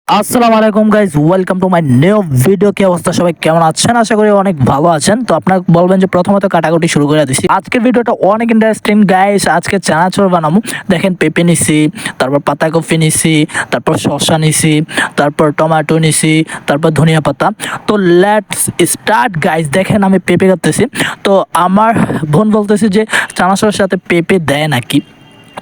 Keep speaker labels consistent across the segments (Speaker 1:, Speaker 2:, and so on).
Speaker 1: আসসালামু আলাইকুম guys, welcome to my new video. কি অবস্থা সবাই, কেমন আছেন? আশা করি অনেক ভালো আছেন। তো আপনার বলবেন যে প্রথমত কাটাকুটি শুরু করে দিছি। আজকের ভিডিওটা অনেক ইন্টারেস্টিং গাইজ। আজকে চানাচুর বানাবো। দেখেন, পেঁপে নিছি, তারপর পাতাকপি নিছি, তারপর শসা নিছি, তারপর টমেটো নিছি, তারপর ধনিয়া পাতা। তো লেটস স্টার্ট গাইজ। দেখেন আমি পেঁপে কাটতেছি। তো আমার বোন বলতেছে যে চানাচুরের সাথে পেঁপে দেয় নাকি।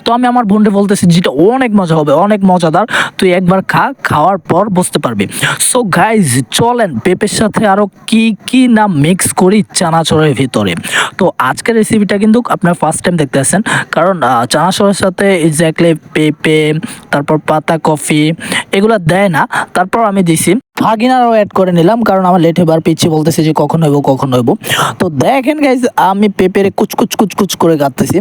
Speaker 1: তো আমি আমার বোনকে বলতেছি যেটা অনেক মজা হবে, অনেক মজাদার। তুই একবার খা, খাওয়ার পর বুঝতে পারবি। সো গাইজ, চলেন পেঁপের সাথে আরো কি কি না মিক্স করি চানাচুরের ভিতরে। তো আজকের রেসিপিটা কিন্তু আপনার ফার্স্ট টাইম দেখতে আসছেন, কারণ চানাচুরের সাথে এক্স্যাক্টলি পেঁপে, তারপর পাতা কফি এগুলো দেয় না। তারপর আমি দিছি ভাগিনারও অ্যাড করে নিলাম, কারণ আমার লেট হইবার পিছিয়ে বলতেছে যে কখন হইব কখন হইব। তো দেখেন গাইজ, আমি পেঁপেরে কুচকুচ কুচকুচ করে কাটতেছি।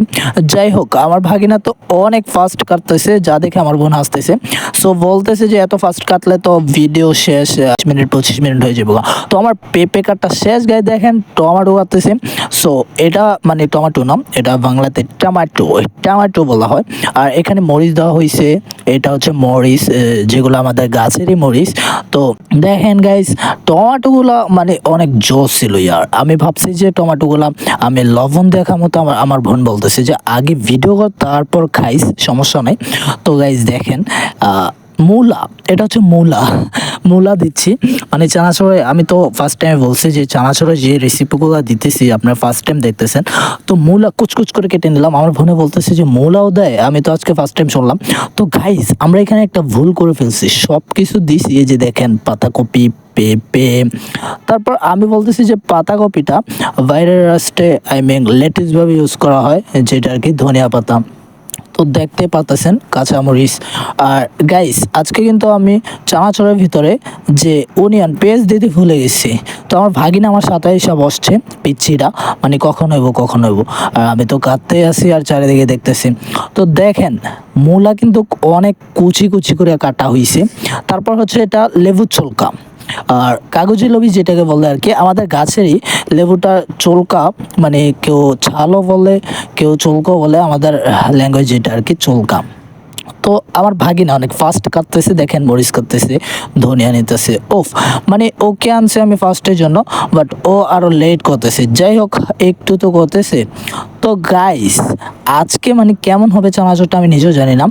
Speaker 1: যাই হোক, আমার ভাগিনা তো অনেক ফাস্ট কাটতেছে, যা দেখে আমার বোন হাসতেছে। সো বলতেছে যে এত ফাস্ট কাটলে তো ভিডিও শেষ 20 মিনিট 25 মিনিট হয়ে যাবো। তো আমার পেঁপে কাটটা শেষ। গায়ে দেখেন টমেটো কাটতেছে। সো এটা মানে টমেটো না, এটা বাংলাতে টমেটো, টমেটো বলা হয়। আর এখানে মরিচ দেওয়া হয়েছে। এটা হচ্ছে মরিচ, যেগুলো আমাদের গাছেরই মরিচ। তো দেখেন গাইস, টমেটোগুলো মানে অনেক জোস ছিল ইয়ার। আমি ভাবছি যে টমেটোগুলো আমি লবণ দেখা মতো, আমার বোন বলতেছে যে আগে ভিডিও কর তারপর খাইস, সমস্যা নাই। তো গাইস দেখেন, মূলা, এটা হচ্ছে মূলা, মূলা দিচ্ছি। মানে চানাচুরে আমি তো ফার্স্ট টাইম বলছি যে চানাচুরে যে রেসিপিগুলো দিতেছি আপনার ফার্স্ট টাইম দেখতেছেন। তো মূলা কুচকুচ করে কেটে নিলাম। আমার বোনে বলতেছে যে মূলাও দেয়, আমি তো আজকে ফার্স্ট টাইম শুনলাম। তো গাইস, আমরা এখানে একটা ভুল করে ফেলছি, সব কিছু দিছি। এই যে দেখেন, পাতাকপি, পেঁপে, তারপর আমি বলতেছি যে পাতাকপিটা বাইরের রাস্টে আই মিন লেটেস্ট ভাবে ইউজ করা হয়, যেটা আর কি ধনিয়া পাতা। তো দেখতে পাচ্ছেন কাঁচামরিচ। আর গাইস, আজকে কিন্তু আমি চানাচুরের ভিতরে যে অনিয়ন পেস্ট দিতে ভুলে গেছি। তো আমার ভাগিনা আমার সাথে এসে বসছে, পিচ্ছিটা, মানে কখন হইব কখন হইব। আর আমি তো কাঁদতে আসি আর চারিদিকে দেখতেছি। তো দেখেন, মূলা কিন্তু অনেক কুচি কুচি করে কাটা হয়েছে। তারপর হচ্ছে এটা লেবু চলকা, আর কাগজি লেবু যেটাকে বলে আর কি, আমাদের গাছেরই লেবুটা চলকা, মানে কেউ ছালও বলে, কেউ চলকাও বলে, আমাদের ল্যাঙ্গুয়েজ যেটা আর কি চলকা। তো আমার ভাগিনা অনেক ফাস্ট কাটতেছে, দেখেন মরিচ কাটতেছে, ধনিয়া নিতেছে। ওফ, মানে ওকে আনছে আমি ফার্স্টের জন্য, বাট ও আরও লেট করতেছে। যাই হোক, একটু তো করতেছে। তো গাইস, আজকে মানে কেমন হবে চানাচুরটা আমি নিজেও জানি না।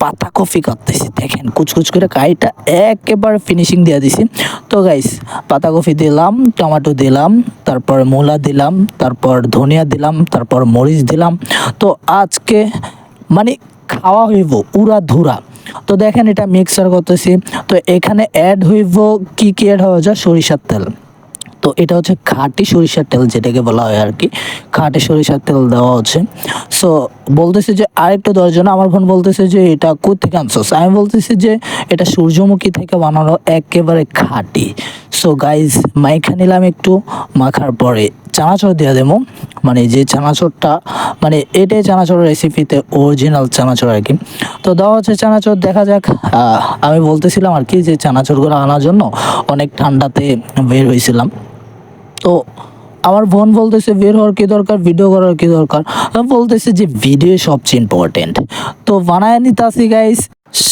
Speaker 1: পাতাকপি কাটতেছি, দেখেন কুচকুচ করে কাইটা একেবারে ফিনিশিং দিয়ে দিছি। তো গাইস, পাতাকপি দিলাম, টমেটো দিলাম, তারপর মূলা দিলাম, তারপর ধনিয়া দিলাম, তারপর মরিচ দিলাম। তো আজকে মানে খাওয়া হইব উড়া ধুরা। তো দেখেন, এটা মিক্সার করতেছি। তো এখানে অ্যাড হইব কি কি অ্যাড হওয়া যায়, সরিষার তেল। তো এটা হচ্ছে খাঁটি সরিষার তেল, যেটাকে বলা হয় আর কি, খাঁটি সরিষার তেল দেওয়া হচ্ছে। সো বলতেছে যে আরেকটু দেওয়ার জন্য। আমার বোন বলতেছে যে এটা কোথা থেকে আনছোস, আমি বলতেছি যে এটা সূর্যমুখী থেকে বানানো, একেবারে খাঁটি। সো গাইজ, মাইখা নিলাম একটু, মাখার পরে চানাচুর দিয়ে দেবো। মানে যে চানাচুরটা, মানে এটাই চানাচুরের রেসিপিতে অরিজিনাল চানাচুর আর কি। তো দেওয়া হচ্ছে চানাচুর, দেখা যাক। আমি বলতেছিলাম আর কি যে চানাচুরগুলো আনার জন্য অনেক ঠান্ডাতে বের হয়েছিলাম। তো আমার বোন বলতেছে বের হওয়ার কি দরকার, ভিডিও করার কি দরকার। বলতেছে যে ভিডিও সবচেয়ে ইম্পর্টেন্ট। তো বানায় নিতাছি গাইস,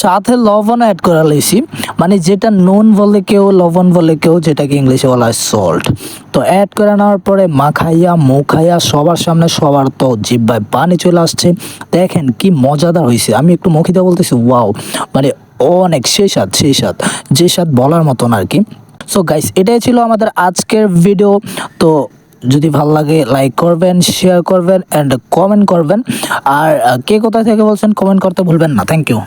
Speaker 1: সাথে লবণ অ্যাড করা লইছি। মানে যেটা নুন বলে কেউ, লবণ বলে কেউ, যেটাকে ইংলিশে বলা হয় সল্ট। তো অ্যাড করে নেওয়ার পরে মাখাইয়া মুখাইয়া সবার সামনে, সবার তো জিহ্বায় পানি চলে আসছে। দেখেন কি মজাদার হয়েছে। আমি একটু মুখিতে বলতেছি ওয়াও, মানে অনেক সেই স্বাদ, সেই স্বাদ, যে স্বাদ বলার মতন আর কি। সো গাইস, এটাই ছিল আমাদের আজকের ভিডিও। তো যদি ভালো লাগে লাইক করবেন, শেয়ার করবেন অ্যান্ড কমেন্ট করবেন। আর কে কোথা থেকে বলছেন কমেন্ট করতে ভুলবেন না। Thank you.